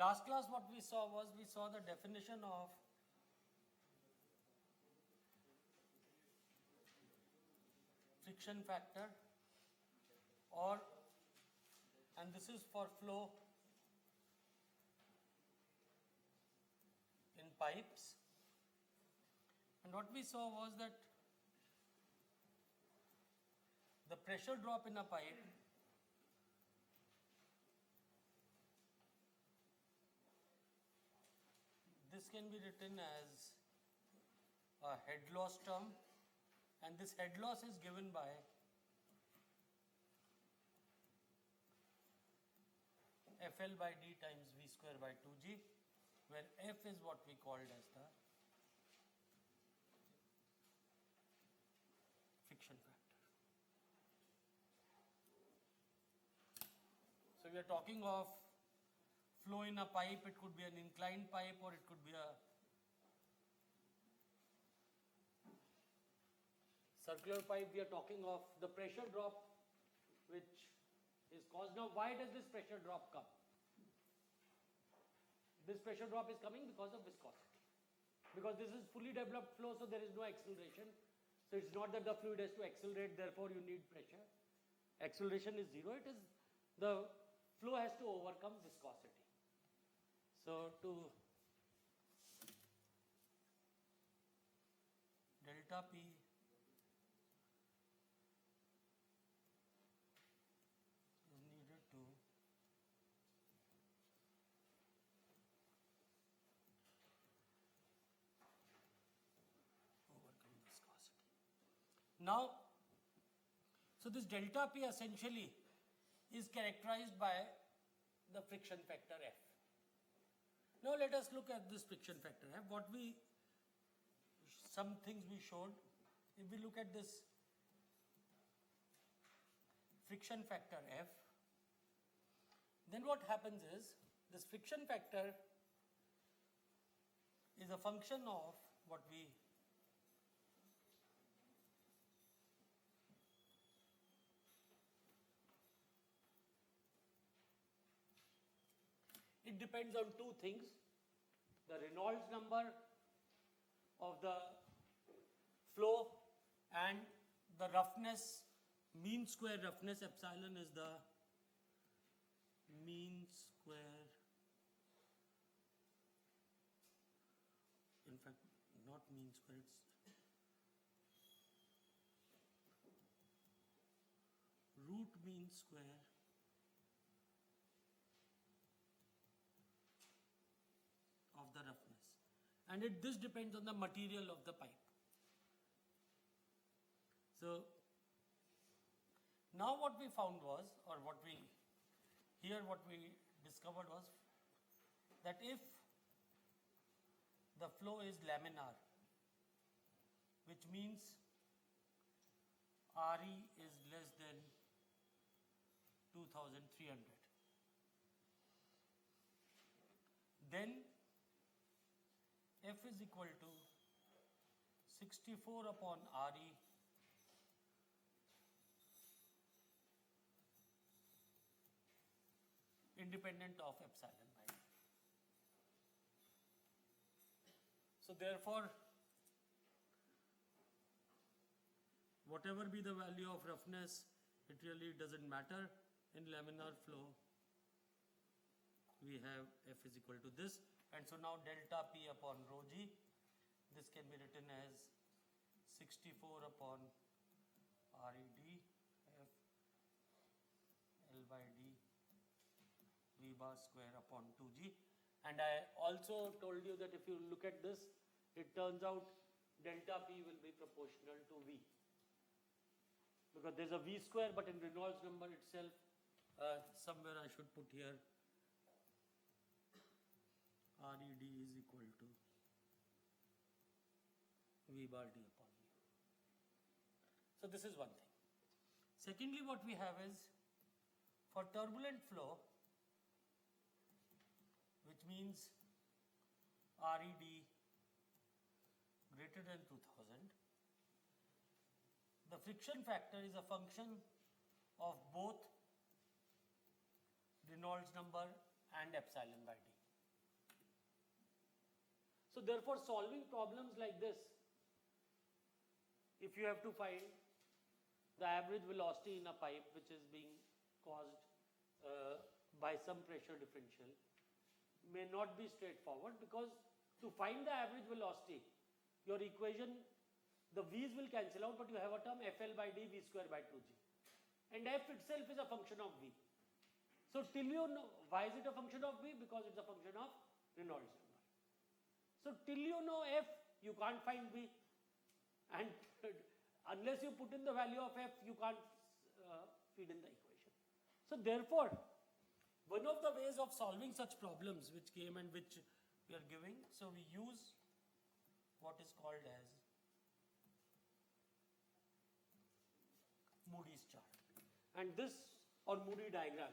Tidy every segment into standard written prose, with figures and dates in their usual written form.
last class what we saw was, we saw the definition of friction factor, or, and this is for flow in pipes, and what we saw was that the pressure drop in a pipe this can be written as a head loss term, and this head loss is given by FL by D times V square by 2G, where F is what we called as the friction factor. So we are talking of flow in a pipe. It could be an inclined pipe or it could be a circular pipe. We are talking of the pressure drop which is caused. Now, why does this pressure drop come? This pressure drop is coming because of viscosity. Because this is fully developed flow, so there is no acceleration. So it's not that the fluid has to accelerate, therefore you need pressure. Acceleration is zero. It is the flow has to overcome viscosity. So to delta P is needed to overcome viscosity. Now, so this delta P essentially is characterized by the friction factor F. Now let us look at this friction factor F. Some things we showed. If we look at this friction factor F, then what happens is this friction factor is a function of what we it depends on two things: the Reynolds number of the flow and the roughness, mean square roughness. Epsilon is the mean square, in fact not mean square, it's root mean square of the roughness, and this depends on the material of the pipe. So now what we found was, or what we discovered was that if the flow is laminar, which means RE is less than 2300, then F is equal to 64 upon RE independent of epsilon by D. So therefore, whatever be the value of roughness, it really doesn't matter. In laminar flow, we have F is equal to this. And so now delta P upon rho G, this can be written as 64 upon RED F L by D V bar square upon 2G. And I also told you that if you look at this, it turns out delta P will be proportional to V. Because there's a V square, but in Reynolds number itself, somewhere I should put here RED is equal to V bar D upon U. So this is one thing. Secondly, what we have is for turbulent flow, which means RED greater than 2000, the friction factor is a function of both Reynolds number and epsilon by D. So therefore, solving problems like this, if you have to find the average velocity in a pipe which is being caused by some pressure differential, may not be straightforward, because to find the average velocity, your equation, the v's will cancel out, but you have a term FL by D, V square by 2G. And F itself is a function of V. So till you know, why is it a function of V? Because it's a function of Reynolds number. So till you know F, you can't find V. And unless you put in the value of F, you can't feed in the equation. So therefore, one of the ways of solving such problems which came and which we are giving, so we use what is called as Moody's chart. And this, or Moody diagram,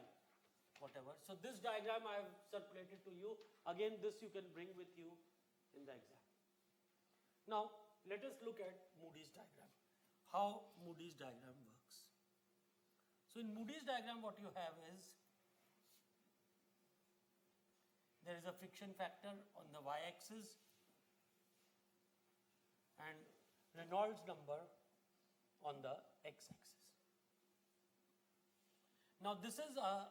whatever. So this diagram I have circulated to you. Again, this you can bring with you in the exam. Now, let us look at Moody's diagram. How Moody's diagram works. So in Moody's diagram, what you have is, there is a friction factor on the y-axis and Reynolds number on the x-axis. Now this is a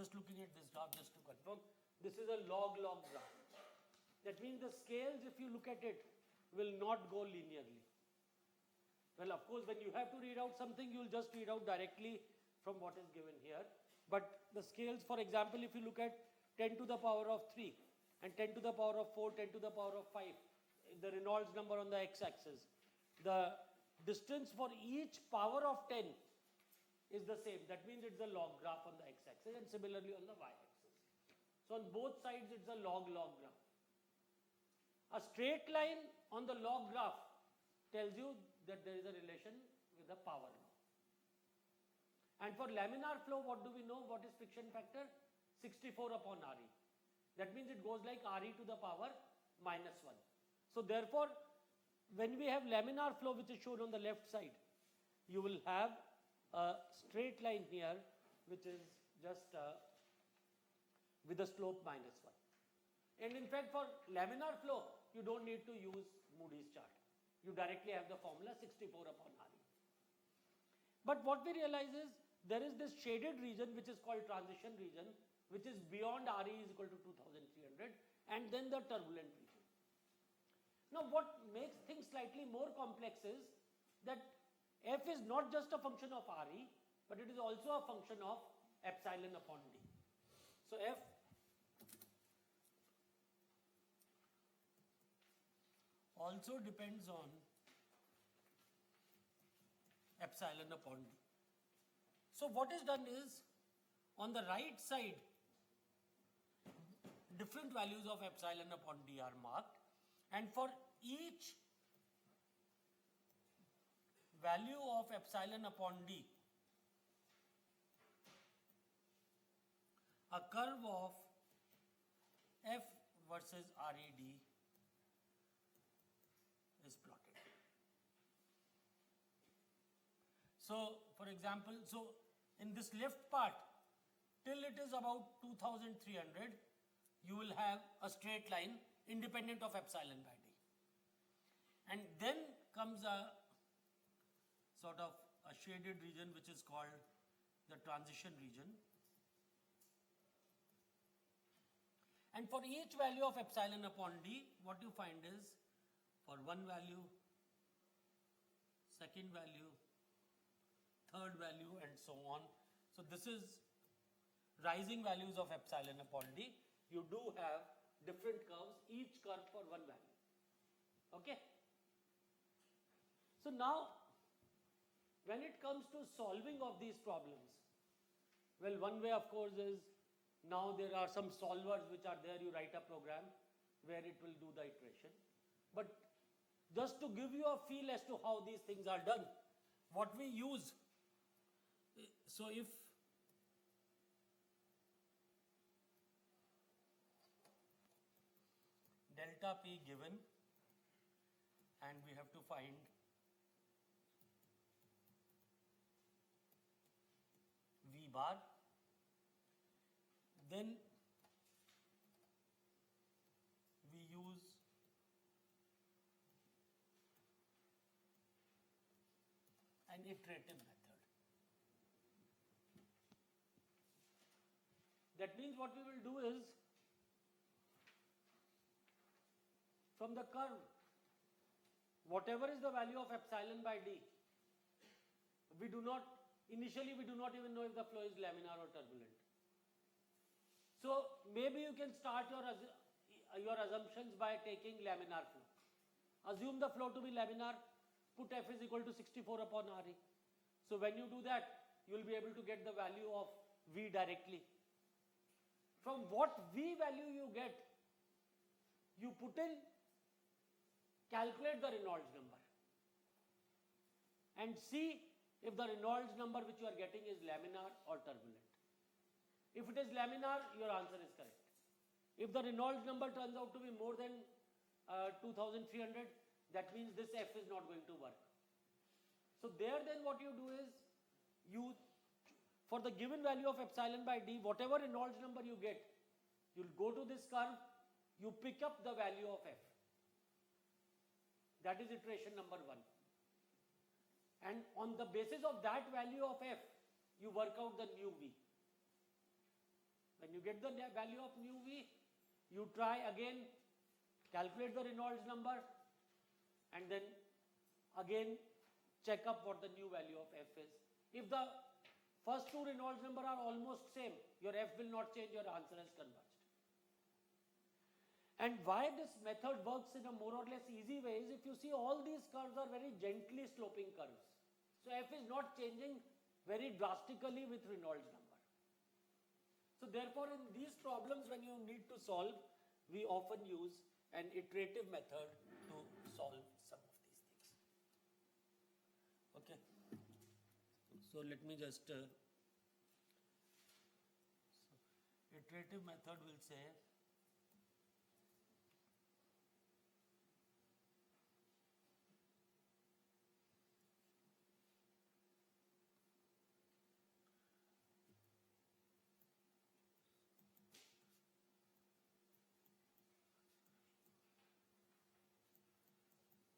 just looking at this graph just to confirm, this is a log-log graph. That means the scales, if you look at it, will not go linearly. Well, of course, when you have to read out something, you will just read out directly from what is given here. But the scales, for example, if you look at 10 to the power of 3 and 10 to the power of 4, 10 to the power of 5, the Reynolds number on the x-axis, the distance for each power of 10 is the same. That means it's a log graph on the x-axis, and similarly on the y-axis. So on both sides it's a log-log graph. A straight line on the log graph tells you that there is a relation with the power law. And for laminar flow, what do we know? What is friction factor? 64 upon Re. That means it goes like Re to the power minus 1. So therefore, when we have laminar flow, which is shown on the left side, you will have a straight line here which is just with a slope minus 1. And in fact, for laminar flow, you don't need to use Moody's chart. You directly have the formula 64 upon Re. But what we realize is, there is this shaded region which is called transition region, which is beyond Re is equal to 2300, and then the turbulent region. Now what makes things slightly more complex is that F is not just a function of Re, but it is also a function of epsilon upon D. So F also depends on epsilon upon D. So what is done is, on the right side, different values of epsilon upon D are marked, and for each value of epsilon upon D, a curve of F versus RED is plotted. So, for example, in this left part, till it is about 2300, you will have a straight line independent of epsilon by D. And then comes a sort of a shaded region which is called the transition region. And for each value of epsilon upon D, what you find is, for one value, second value, third value, and so on. So this is rising values of epsilon upon D. You do have different curves, each curve for one value. Okay? So now, when it comes to solving of these problems, well, one way of course is, now there are some solvers which are there, you write a program where it will do the iteration. But just to give you a feel as to how these things are done, what we use. So if delta P given and we have to find V bar, then we use an iterative method. That means what we will do is, from the curve, whatever is the value of epsilon by d, initially we do not even know if the flow is laminar or turbulent. So maybe you can start your assumptions by taking laminar flow. Assume the flow to be laminar, put F is equal to 64 upon Re. So when you do that, you will be able to get the value of V directly. From what V value you get, you put in, calculate the Reynolds number and see if the Reynolds number which you are getting is laminar or turbulent. If it is laminar, your answer is correct. If the Reynolds number turns out to be more than 2300, that means this F is not going to work. So there then what you do is, for the given value of epsilon by d, whatever Reynolds number you get, you'll go to this curve, you pick up the value of F. That is iteration number 1. And on the basis of that value of F, you work out the new V. When you get the value of new V, you try again, calculate the Reynolds number, and then again check up what the new value of F is. If the first two Reynolds number are almost same, your F will not change, your answer has converged. And why this method works in a more or less easy way is, if you see, all these curves are very gently sloping curves. So F is not changing very drastically with Reynolds number. So therefore in these problems, when you need to solve, we often use an iterative method to solve some of these things. Okay. So let me just, iterative method will say,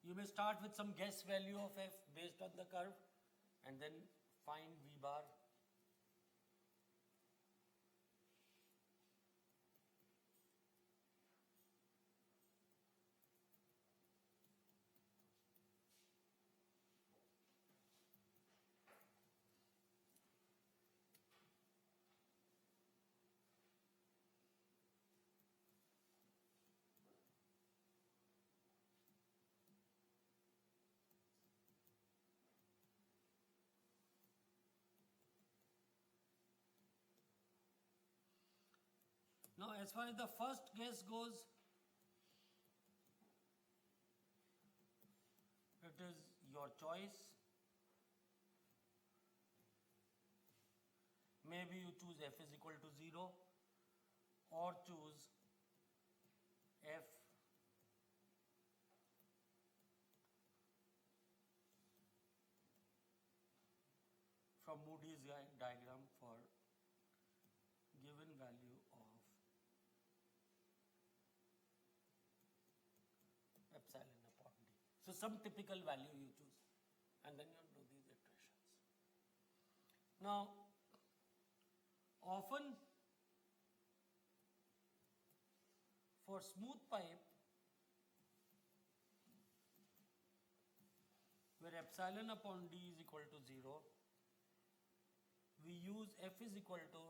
you may start with some guess value of F based on the curve and then find V bar. Now, as far as the first guess goes, it is your choice. Maybe you choose F is equal to 0 or choose F from Moody's diagram for given value of epsilon upon d. So some typical value you choose and then you do these iterations. Now, often for smooth pipe, where epsilon upon d is equal to 0, we use F is equal to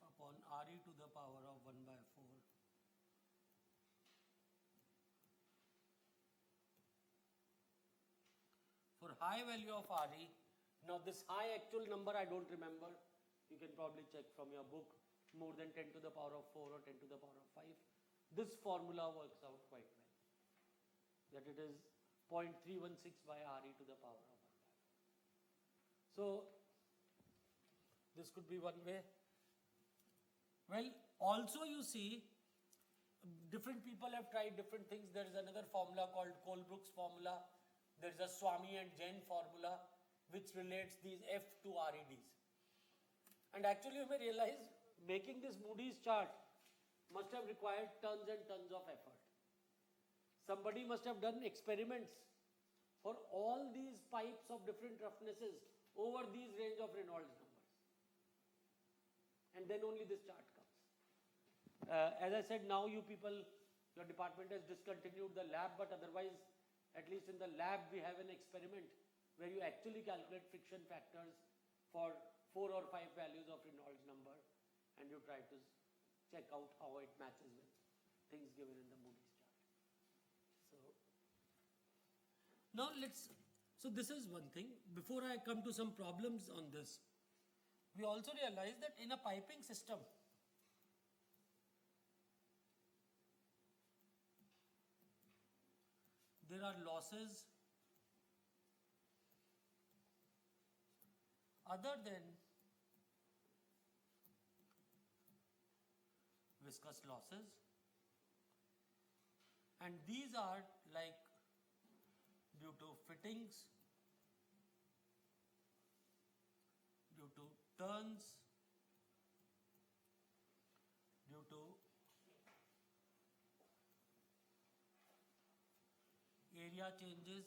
upon Re to the power of 1 by 4 for high value of Re. Now this high actual number I don't remember, you can probably check from your book, more than 10 to the power of 4 or 10 to the power of 5. this formula works out quite well. That it is 0.316 by RE to the power of 1. So this could be one way. Well, also you see, different people have tried different things. There is another formula called Colebrook's formula. There is a Swami and Jain formula which relates these F to REDs. And actually you may realize making this Moody's chart must have required tons and tons of effort. Somebody must have done experiments for all these pipes of different roughnesses over these range of Reynolds numbers. And then only this chart comes. As I said, now you people, your department has discontinued the lab, but otherwise, at least in the lab, we have an experiment where you actually calculate friction factors for 4 or 5 values of Reynolds number, and you try to check out how it matches with things given in the Moody's chart. So now so this is one thing. Before I come to some problems on this, we also realize that in a piping system, there are losses other than viscous losses, and these are like due to fittings, due to turns, due to area changes.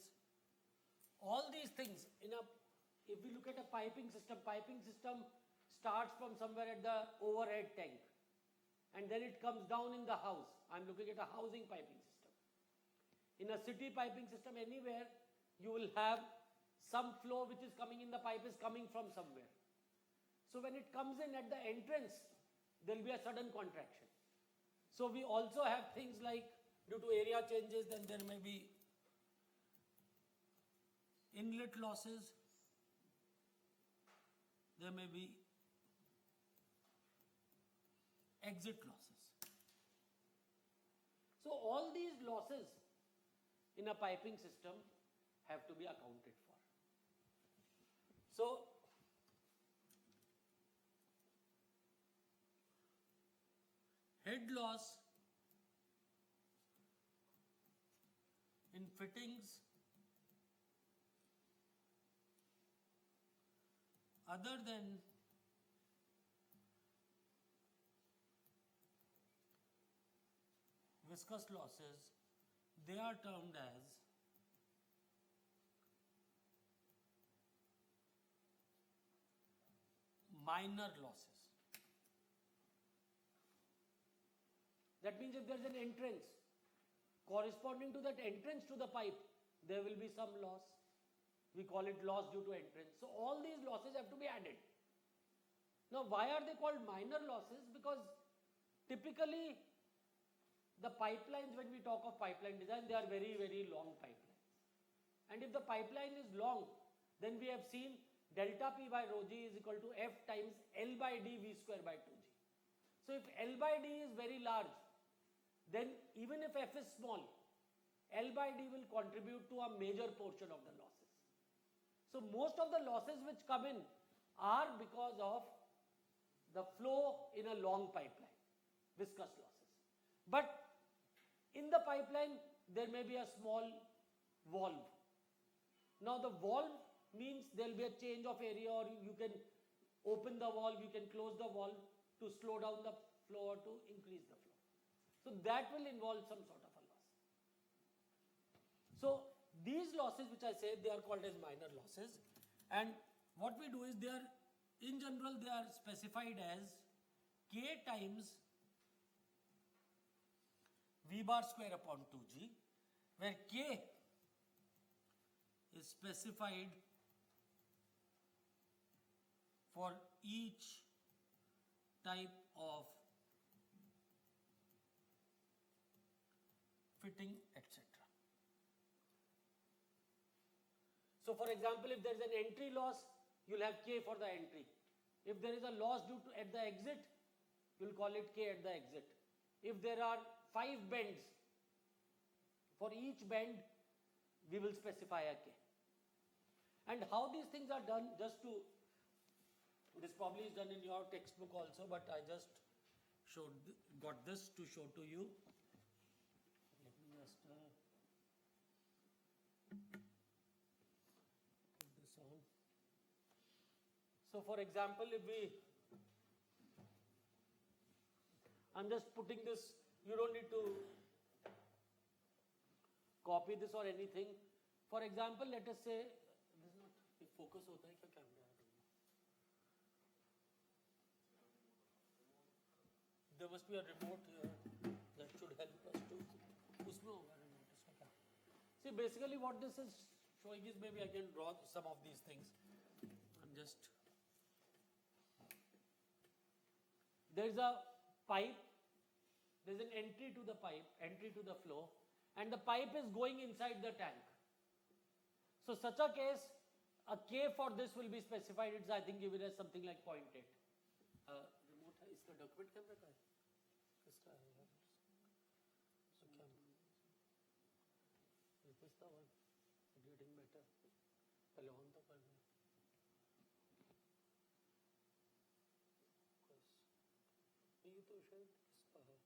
All these things if we look at a piping system starts from somewhere at the overhead tank, and then it comes down in the house. I'm looking at a housing piping system. In a city piping system, anywhere you will have some flow which is coming in, the pipe is coming from somewhere. So when it comes in at the entrance, there will be a sudden contraction. So we also have things like due to area changes, then there may be inlet losses, there may be exit losses. So all these losses in a piping system have to be accounted for. So head loss in fittings other than viscous losses, they are termed as minor losses. That means if there is an entrance, corresponding to that entrance to the pipe, there will be some loss. We call it loss due to entrance. So all these losses have to be added. Now why are they called minor losses? Because typically the pipelines, when we talk of pipeline design, they are very, very long pipelines. And if the pipeline is long, then we have seen delta P by rho G is equal to F times L by D V square by 2G. So if L by D is very large, then even if F is small, L by D will contribute to a major portion of the losses. So most of the losses which come in are because of the flow in a long pipeline, viscous losses. But in the pipeline, there may be a small valve. Now the valve means there will be a change of area, or you can open the valve, you can close the valve to slow down the flow or to increase the flow. So that will involve some sort of a loss. So these losses which I said, they are called as minor losses, and what we do is in general they are specified as K times V bar square upon 2G, where K is specified for each type of fitting, etc. So for example, if there is an entry loss, you will have K for the entry. If there is a loss due to at the exit, you will call it K at the exit. If there are 5 bends. For each bend, we will specify a K. And how these things are done, just to, this probably is done in your textbook also, but I just got this to show to you. Let me just put this on. So for example, if I'm just putting this, you don't need to copy this or anything. For example, let us say, this is not, focus hota hai kya camera? There must be a remote here that should help us to. Usme hoga remote iska kya? See, basically what this is showing is, maybe I can draw some of these things. I'm just. There's a pipe. There's an entry to the pipe, entry to the flow, and the pipe is going inside the tank. So such a case, a K for this will be specified. It's, I think, given as something like 0.8. Remote है इसका document camera का है? किसका है यार? So camera. Is this the one? Getting better. पहले on तो कर दो. ये तो शायद इसका है.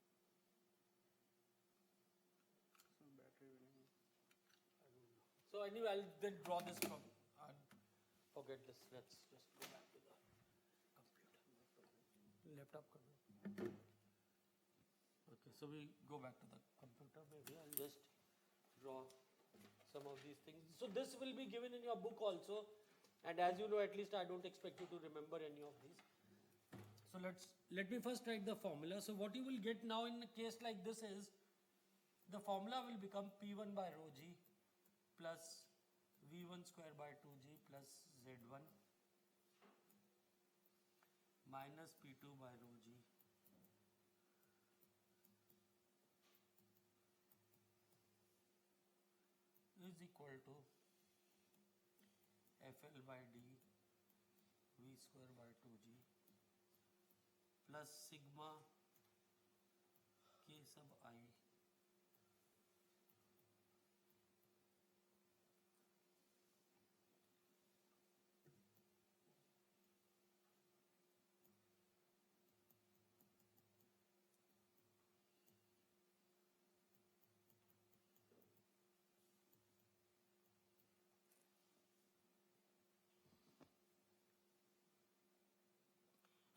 So anyway, I'll then draw this from and forget this. Let's just go back to the computer. Laptop. Okay, so we go back to the computer. Maybe I'll just draw some of these things. So this will be given in your book also, and as you know, at least I don't expect you to remember any of these. So let me first write the formula. So what you will get now in a case like this is, the formula will become P1 by rho g plus V1 square by 2g plus Z1 minus P2 by rho g is equal to FL by D V square by 2g plus sigma K sub I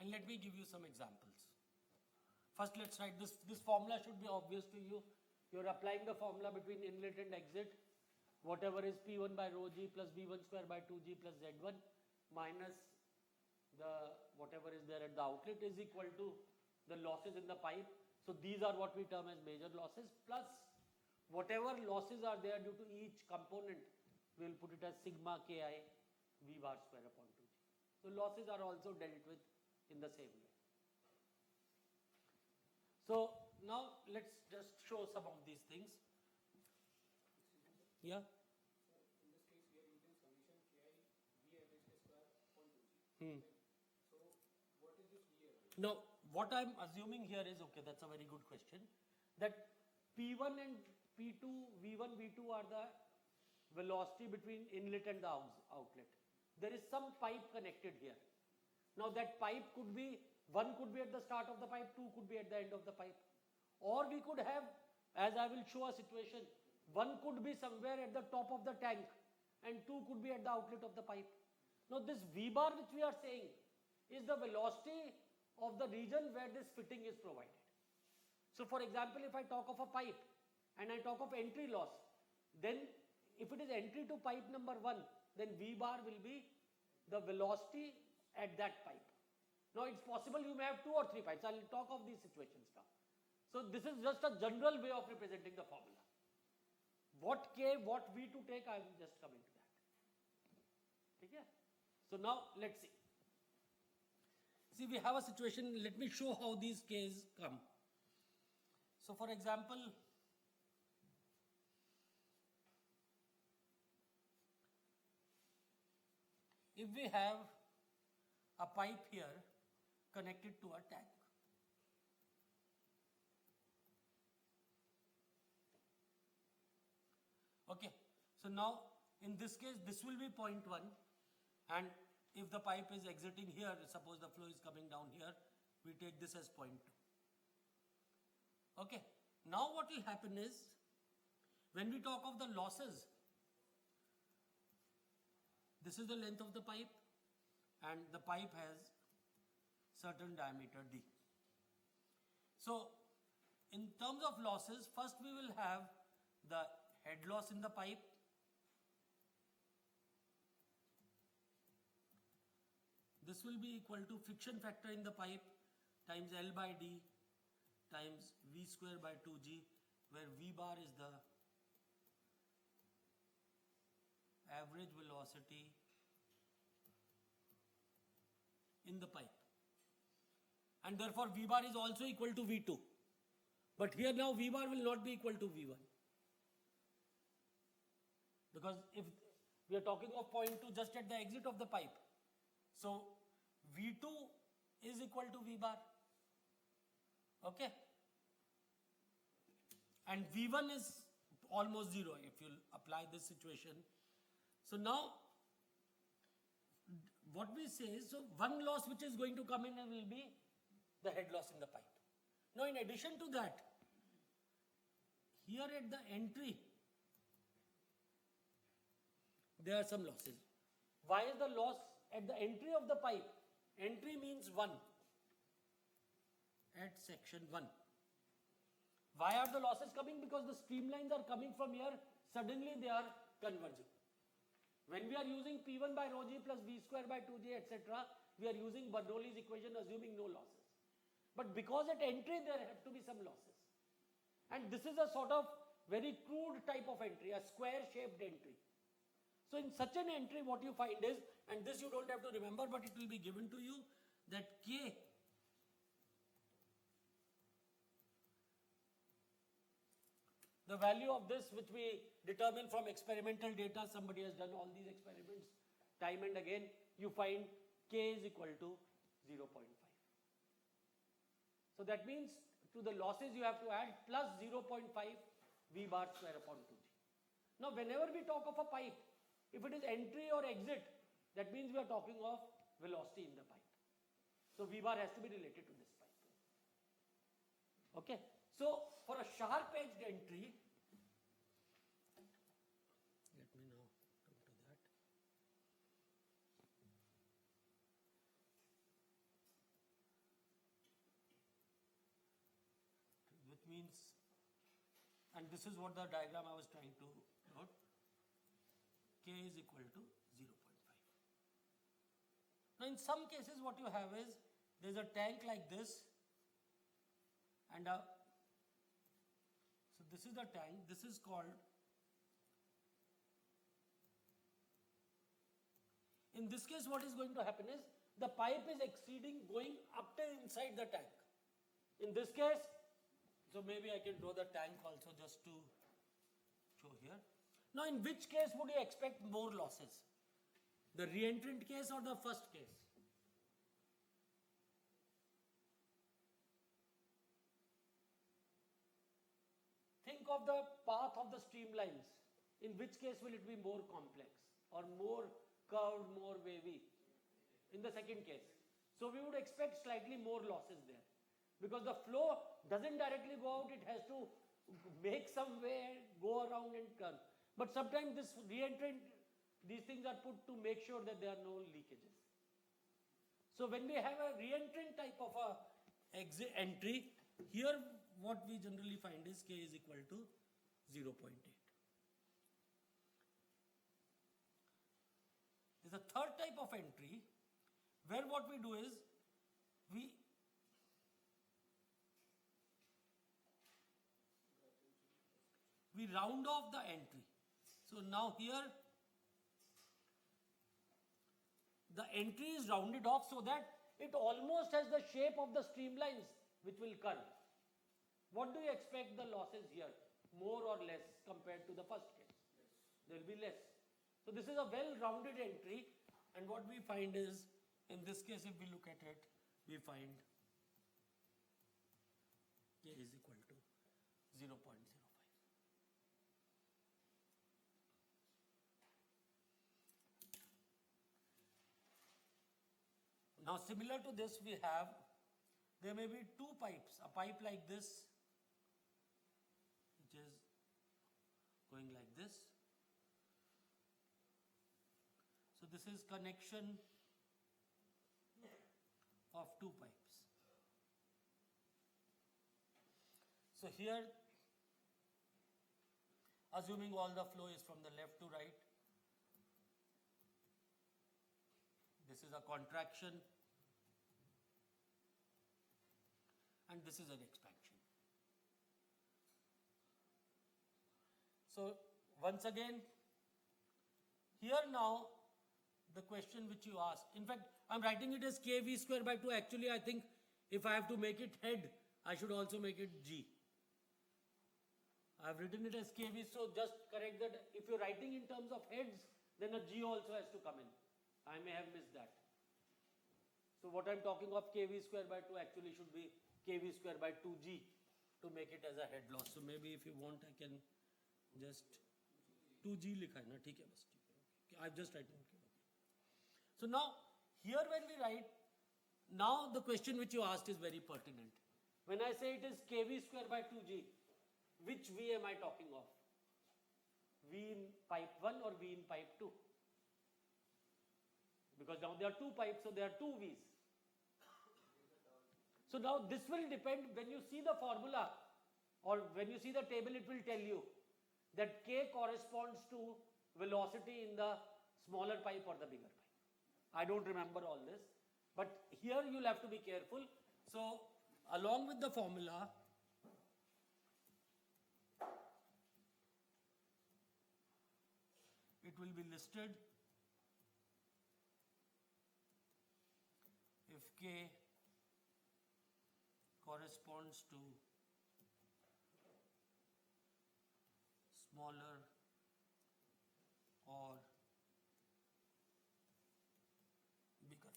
and let me give you some examples. First, let's write this. This formula should be obvious to you. You're applying the formula between inlet and exit. Whatever is P1 by rho g plus V1 square by 2g plus Z1 minus the whatever is there at the outlet is equal to the losses in the pipe. So these are what we term as major losses, plus whatever losses are there due to each component, we will put it as sigma Ki V bar square upon 2g. So losses are also dealt with in the same way. So now let's just show some of these things. Yeah. So in this case, we are using summation Ki V average square upon 2g. So what is this V average? Now what I'm assuming here is, okay, that's a very good question, that P1 and P2, V1, V2 are the velocity between inlet and the outlet. There is some pipe connected here. Now that pipe could be, one could be at the start of the pipe, two could be at the end of the pipe. Or we could have, as I will show a situation, one could be somewhere at the top of the tank and two could be at the outlet of the pipe. Now this V bar which we are saying is the velocity of the region where this fitting is provided. So for example, if I talk of a pipe and I talk of entry loss, then if it is entry to pipe number 1, then V bar will be the velocity at that pipe. Now it's possible you may have 2 or 3 pipes. I'll talk of these situations now. So this is just a general way of representing the formula. What K, what V to take, I will just come into that. Okay? So now let's see. See, we have a situation, let me show how these K's come. So for example, if we have a pipe here connected to a tank, So now in this case this will be 0.1, and if the pipe is exiting here, suppose the flow is coming down here, we take this as 0.2. Okay. Now what will happen is, when we talk of the losses, this is the length of the pipe and the pipe has certain diameter d. So in terms of losses, first we will have the head loss in the pipe, this will be equal to friction factor in the pipe times L by D times V square by 2G, where V bar is the average velocity in the pipe, and therefore V bar is also equal to V2. But here now V bar will not be equal to V1, because if we are talking of 0.2 just at the exit of the pipe, so V2 is equal to V bar. Okay, and V1 is almost zero if you apply this situation. So now what we say is, so one loss which is going to come in will be the head loss in the pipe. Now in addition to that, here at the entry there are some losses. Why is the loss at the entry of the pipe? Entry means 1 at section 1. Why are the losses coming? Because the streamlines are coming from here, suddenly they are converging. When we are using P1 by rho g plus V square by 2G, etc., we are using Bernoulli's equation assuming no losses. But because at entry there have to be some losses. And this is a sort of very crude type of entry, a square shaped entry. So in such an entry what you find is, and this you don't have to remember but it will be given to you, that K the value of this, which we determine from experimental data, somebody has done all these experiments time and again, you find K is equal to 0.5. So that means to the losses you have to add plus 0.5 V bar square upon 2G. Now whenever we talk of a pipe, if it is entry or exit, that means we are talking of velocity in the pipe. So V bar has to be related to this pipe. Okay. So for a sharp edged entry, let me now come to that. Which means, and this is what the diagram I was trying to note, K is equal to 0.5. Now in some cases what you have is, there is a tank like this and a, so this is the tank, this is called, in this case what is going to happen is, the pipe is exceeding, going up to inside the tank. In this case, so maybe I can draw the tank also just to show here. Now in which case would you expect more losses? The reentrant case or the first case? Think of the path of the streamlines. In which case will it be more complex or more curved, more wavy? In the second case. So we would expect slightly more losses there. Because the flow doesn't directly go out, it has to make some way, go around and turn. But sometimes this reentrant, these things are put to make sure that there are no leakages. So when we have a reentrant type of a exit entry, here what we generally find is K is equal to 0.8. There's a third type of entry where what we do is we round off the entry. So now here the entry is rounded off so that it almost has the shape of the streamlines which will curve. What do you expect the losses here? More or less compared to the first case? There will be less. So this is a well-rounded entry, and what we find is, in this case if we look at it, we find K is equal to 0.05. Now similar to this we have, there may be two pipes, a pipe like this which is going like this. So this is connection of two pipes. So here, assuming all the flow is from the left to right, this is a contraction and this is an expansion. So once again, here now the question which you asked, in fact I'm writing it as kV square by 2. Actually I think if I have to make it head, I should also make it G. I have written it as kV, so just correct that. If you're writing in terms of heads, then a G also has to come in. I may have missed that. So what I'm talking of kV square by 2 actually should be kV square by 2G to make it as a head loss. So maybe if you want I can just 2G likha hai na, theek hai bas, theek hai, okay. I've just written okay. So now here when we write, now the question which you asked is very pertinent. When I say it is kV square by 2G, which V am I talking of? V in pipe 1 or V in pipe 2? Because now there are two pipes, so there are two V's. So now this will depend, when you see the formula or when you see the table, it will tell you that K corresponds to velocity in the smaller pipe or the bigger pipe. I don't remember all this, but here you'll have to be careful. So along with the formula, it will be listed if K corresponds to smaller or bigger pipe.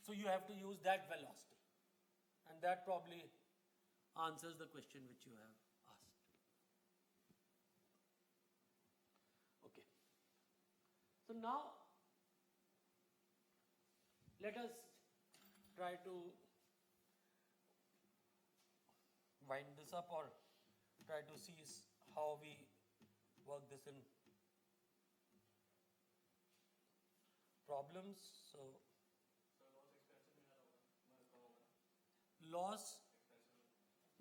So you have to use that velocity, and that probably answers the question which you have asked. Okay. So now let us try to wind this up or try to see how we work this in problems. So loss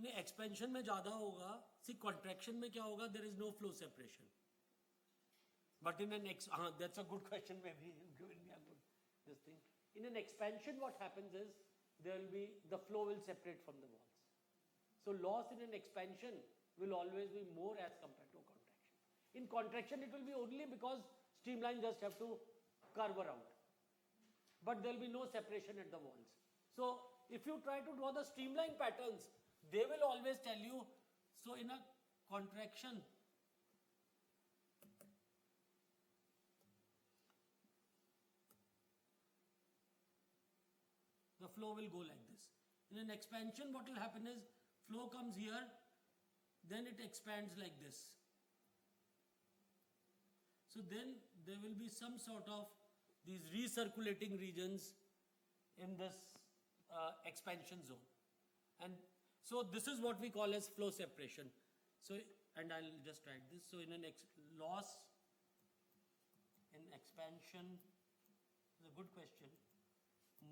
नहीं expansion में ज़्यादा होगा, see contraction में क्या होगा, there is no flow separation. But in an that's a good question, maybe given me a good this thing. In an expansion, what happens is the flow will separate from the walls. So loss in an expansion will always be more as compared to contraction. In contraction, it will be only because streamline just have to curve around, but there will be no separation at the walls. So if you try to draw the streamline patterns, they will always tell you, so in a contraction, the flow will go like this. In an expansion, what will happen is flow comes here, then it expands like this. So then there will be some sort of these recirculating regions in this expansion zone. And so this is what we call as flow separation. So, and I'll just write this. So in an loss in expansion is a good question.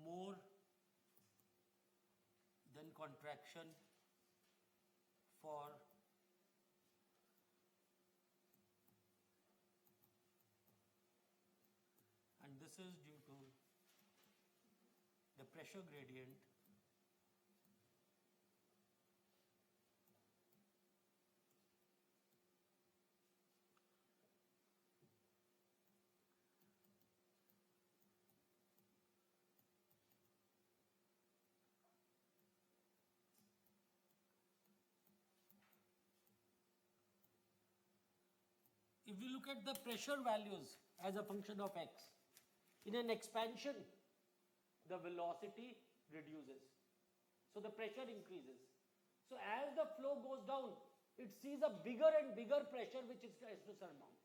More than contraction for and this is due to the pressure gradient if we look at the pressure values as a function of x, in an expansion, the velocity reduces. So the pressure increases. So as the flow goes down, it sees a bigger and bigger pressure which it has to surmount.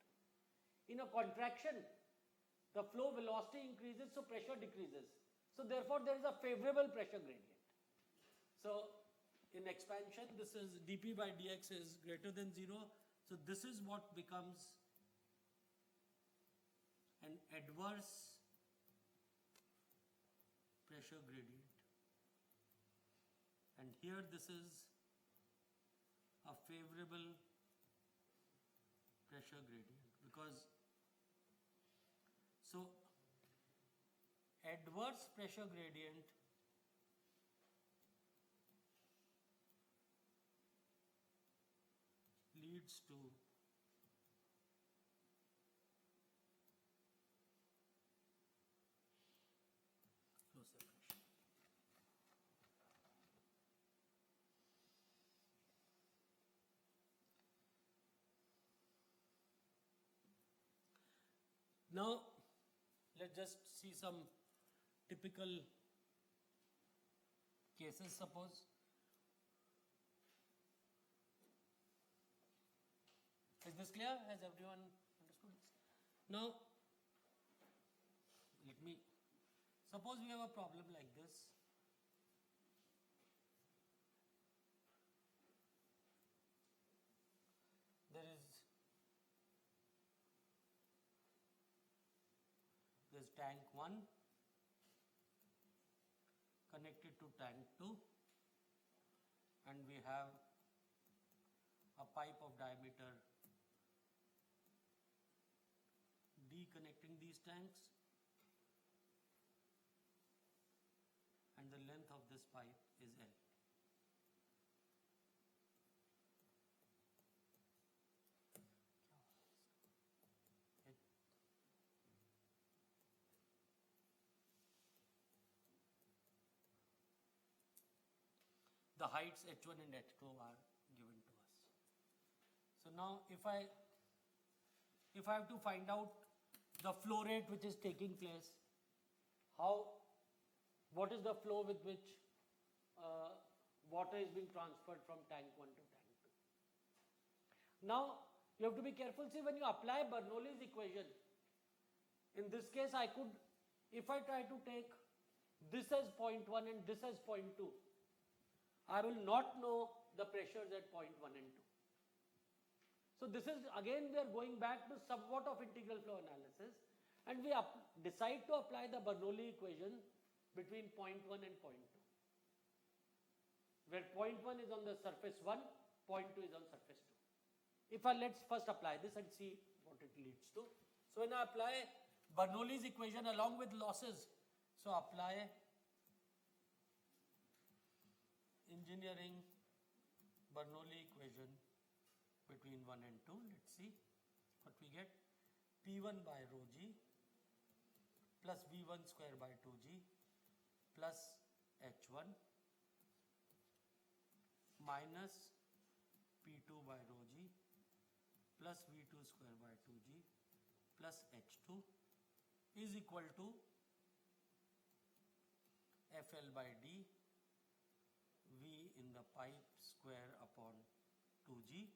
In a contraction, the flow velocity increases, so pressure decreases. So therefore there is a favorable pressure gradient. So in expansion, this is dP by dx is greater than 0. So this is what becomes an adverse pressure gradient. And here this is a favorable pressure gradient, because so adverse pressure gradient leads to flow separation. Now let's just see some typical cases. Suppose is this clear? Has everyone understood this? Now let me suppose we have a problem like this. There is tank 1 connected to tank 2, and we have a pipe of diameter D connecting these tanks, and the length of this pipe is L. The heights H1 and H2 are given to us. So now if I have to find out the flow rate which is taking place, what is the flow with which water is being transferred from tank 1 to tank 2. Now you have to be careful. See, when you apply Bernoulli's equation, in this case I could, if I try to take this as 0.1 and this as 0.2, I will not know the pressures at 0.1 and 2. So this is again, we are going back to somewhat of integral flow analysis, and we decide to apply the Bernoulli equation between 0.1 and 0.2, where 0.1 is on the surface 1, 0.2 is on surface 2. Let's first apply this and see what it leads to. So when I apply Bernoulli's equation along with losses, so apply engineering Bernoulli equation between 1 and 2. Let's see what we get. P1 by rho g plus V1 square by 2g plus H1 minus P2 by rho g plus V2 square by 2g plus H2 is equal to FL by D V in the pipe square upon 2g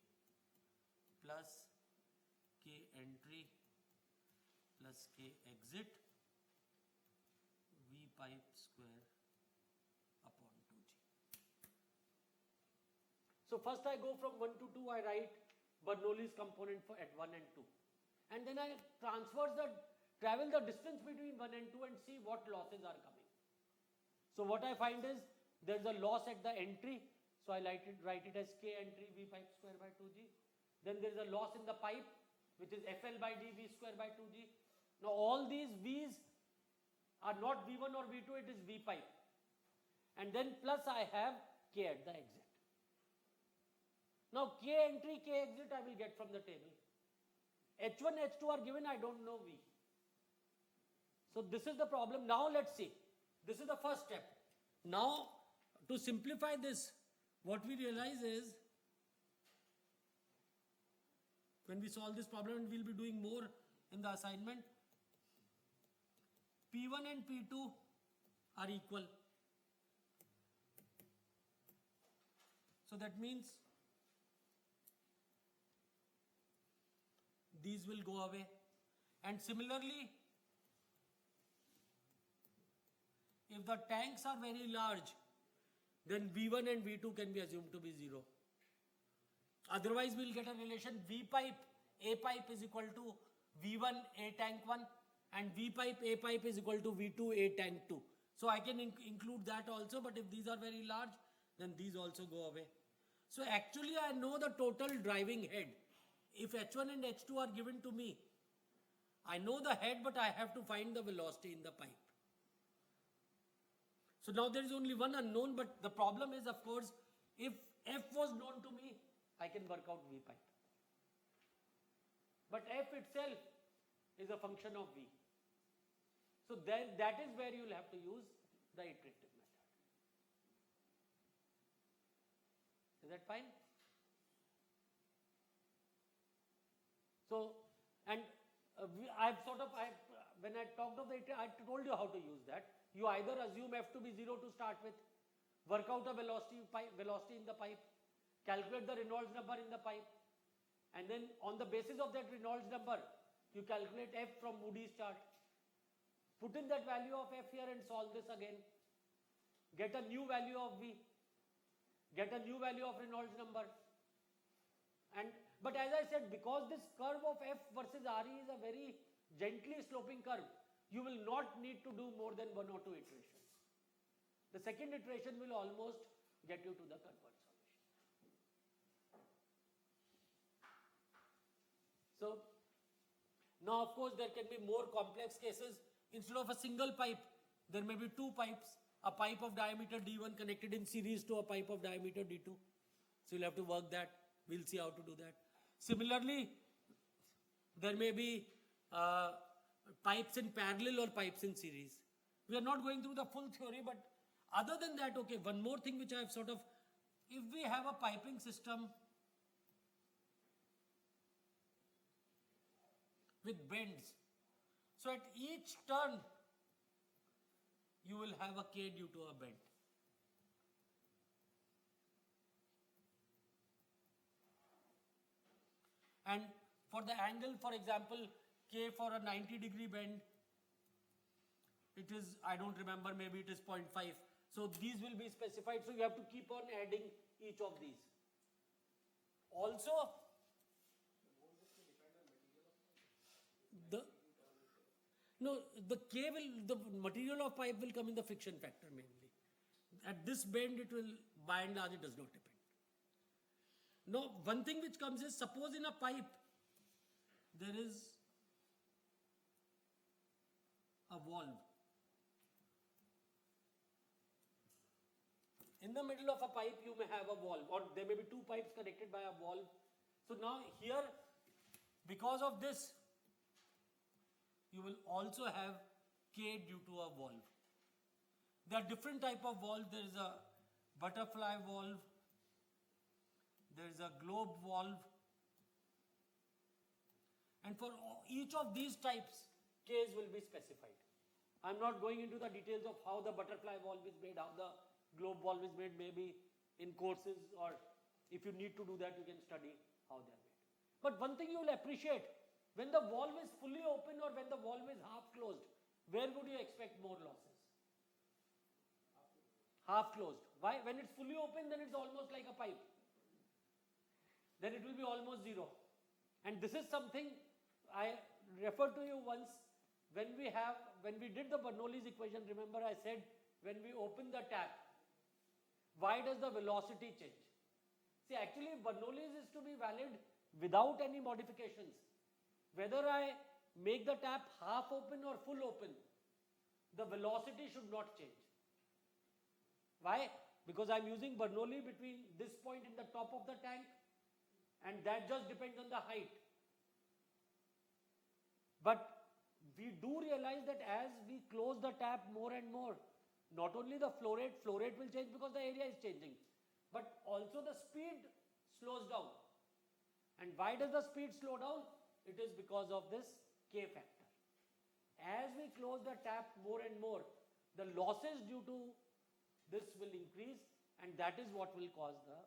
plus K entry plus K exit V pipe square upon 2g. So first I go from 1 to 2, I write Bernoulli's component for at 1 and 2. And then I travel the distance between 1 and 2 and see what losses are coming. So what I find is there is a loss at the entry, so I write it as K entry V pipe square by 2g. Then there is a loss in the pipe, which is FL by D V square by 2g. Now all these V's are not V1 or V2, it is V pipe. And then plus I have K at the exit. Now K entry, K exit I will get from the table. H1, H2 are given, I don't know V. So this is the problem. Now let's see. This is the first step. Now to simplify this, what we realize is, when we solve this problem, and we'll be doing more in the assignment, P1 and P2 are equal. So that means these will go away. And similarly, if the tanks are very large, then V1 and V2 can be assumed to be 0. Otherwise, we'll get a relation V pipe, A pipe is equal to V1 A tank 1 and V pipe A pipe is equal to V2 A tank 2. So I can include that also, but if these are very large, then these also go away. So actually I know the total driving head. If H1 and H2 are given to me, I know the head, but I have to find the velocity in the pipe. So now there is only one unknown, but the problem is, of course, if F was known to me, I can work out V pipe. But F itself is a function of V. So then that is where you will have to use the iterative method. Is that fine? So, and when I talked of the iterative, I told you how to use that. You either assume F to be 0 to start with, work out a velocity in the pipe, calculate the Reynolds number in the pipe, and then on the basis of that Reynolds number, you calculate F from Moody's chart. Put in that value of F here and solve this again. Get a new value of V. Get a new value of Reynolds number. But as I said, because this curve of F versus RE is a very gently sloping curve, you will not need to do more than 1 or 2 iterations. The second iteration will almost get you to the converged solution. So, now of course there can be more complex cases. Instead of a single pipe, there may be 2 pipes, a pipe of diameter D1 connected in series to a pipe of diameter D2. So you'll have to work that. We'll see how to do that. Similarly, there may be pipes in parallel or pipes in series. We are not going through the full theory, but other than that, okay, one more thing which I have sort of, if we have a piping system with bends, so at each turn, you will have a K due to a bend. And for the angle, for example, K for a 90-degree bend, it is, I don't remember, maybe it is 0.5. So these will be specified, so you have to keep on adding each of these. Also, the material of pipe will come in the friction factor mainly. At this bend, it will, by and large, it does not depend. Now, one thing which comes is, suppose in a pipe, there is a valve. In the middle of a pipe, you may have a valve, or there may be 2 pipes connected by a valve. So now here, because of this, you will also have K due to a valve. There are different type of valves. There is a butterfly valve, there is a globe valve, and for each of these types, Ks will be specified. I'm not going into the details of how the butterfly valve is made, how the globe valve is made, maybe in courses, or if you need to do that, you can study how they are made. But one thing you will appreciate, when the valve is fully open or when the valve is half closed, where would you expect more losses? Half closed. Why? When it's fully open, then it's almost like a pipe. Then it will be almost 0. And this is something I referred to you once when we did the Bernoulli's equation. Remember I said when we open the tap, why does the velocity change? See, actually Bernoulli's is to be valid without any modifications. Whether I make the tap half open or full open, the velocity should not change. Why? Because I'm using Bernoulli between this point in the top of the tank, and that just depends on the height. But we do realize that as we close the tap more and more, not only the flow rate will change because the area is changing, but also the speed slows down. And why does the speed slow down? It is because of this K factor. As we close the tap more and more, the losses due to this will increase, and that is what will cause the flow.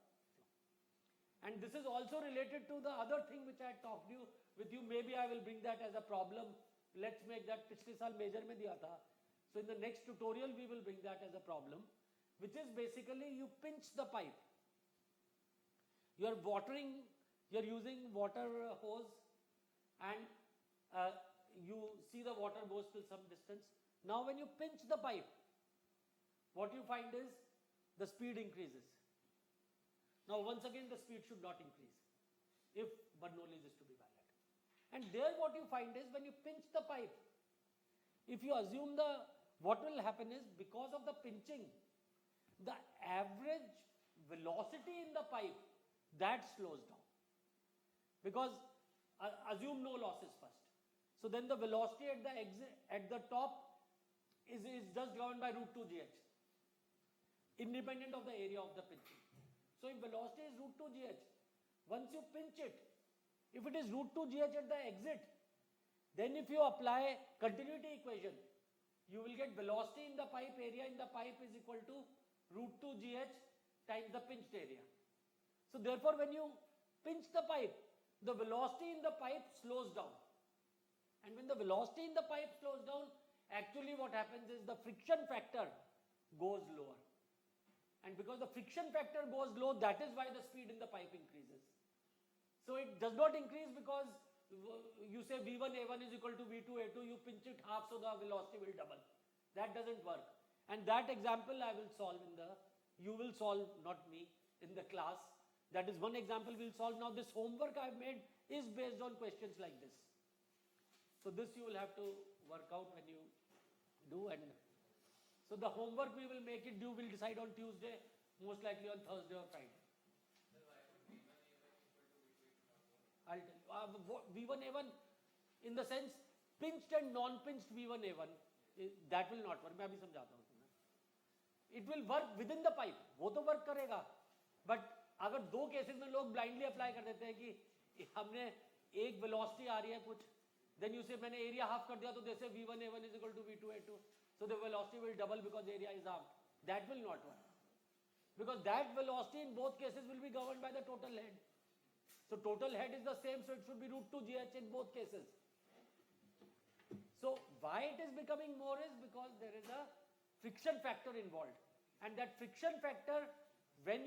And this is also related to the other thing which I talked with you. Maybe I will bring that as a problem. Let's make that पिछले साल major में दिया था. So in the next tutorial, we will bring that as a problem, which is basically you pinch the pipe. You're using water hose, and you see the water goes till some distance. Now when you pinch the pipe, what you find is the speed increases. Now once again, the speed should not increase if Bernoulli's is to be valid. And there what you find is when you pinch the pipe, if you assume what will happen is because of the pinching, the average velocity in the pipe, that slows down. Because assume no losses first. So then the velocity at the top is just governed by root 2 GH, independent of the area of the pinching. So if velocity is root 2 GH, once you pinch it, if it is root 2 GH at the exit, then if you apply continuity equation, you will get velocity in the pipe, area in the pipe is equal to root 2 GH times the pinched area. So therefore when you pinch the pipe, the velocity in the pipe slows down. And when the velocity in the pipe slows down, actually what happens is the friction factor goes lower. And because the friction factor goes low, that is why the speed in the pipe increases. So it does not increase because you say V1A1 is equal to V2A2, you pinch it half so the velocity will double. That doesn't work. And that example I will solve you will solve, not me, in the class. That is one example we'll solve. Now this homework I've made is based on questions like this. So this you will have to work out when you do. And so the homework we will make it due, we'll decide on Tuesday, most likely on Thursday or Friday. I'll tell you. V1A1 in the sense pinched and non-pinched V1A1, that will not work. मैं अभी समझाता हूँ तुम्हें. It will work within the pipe. वो तो work करेगा. But अगर दो केसेस में लोग blindly apply कर देते हैं कि हमने एक velocity आ रही है कुछ, then you say मैंने area half कर दिया तो जैसे V1A1 is equal to V2A2, so the velocity will double because area is half. That will not work. Because that velocity in both cases will be governed by the total head. So total head is the same, so it should be root 2 GH in both cases. So why it is becoming more is because there is a friction factor involved. And that friction factor, when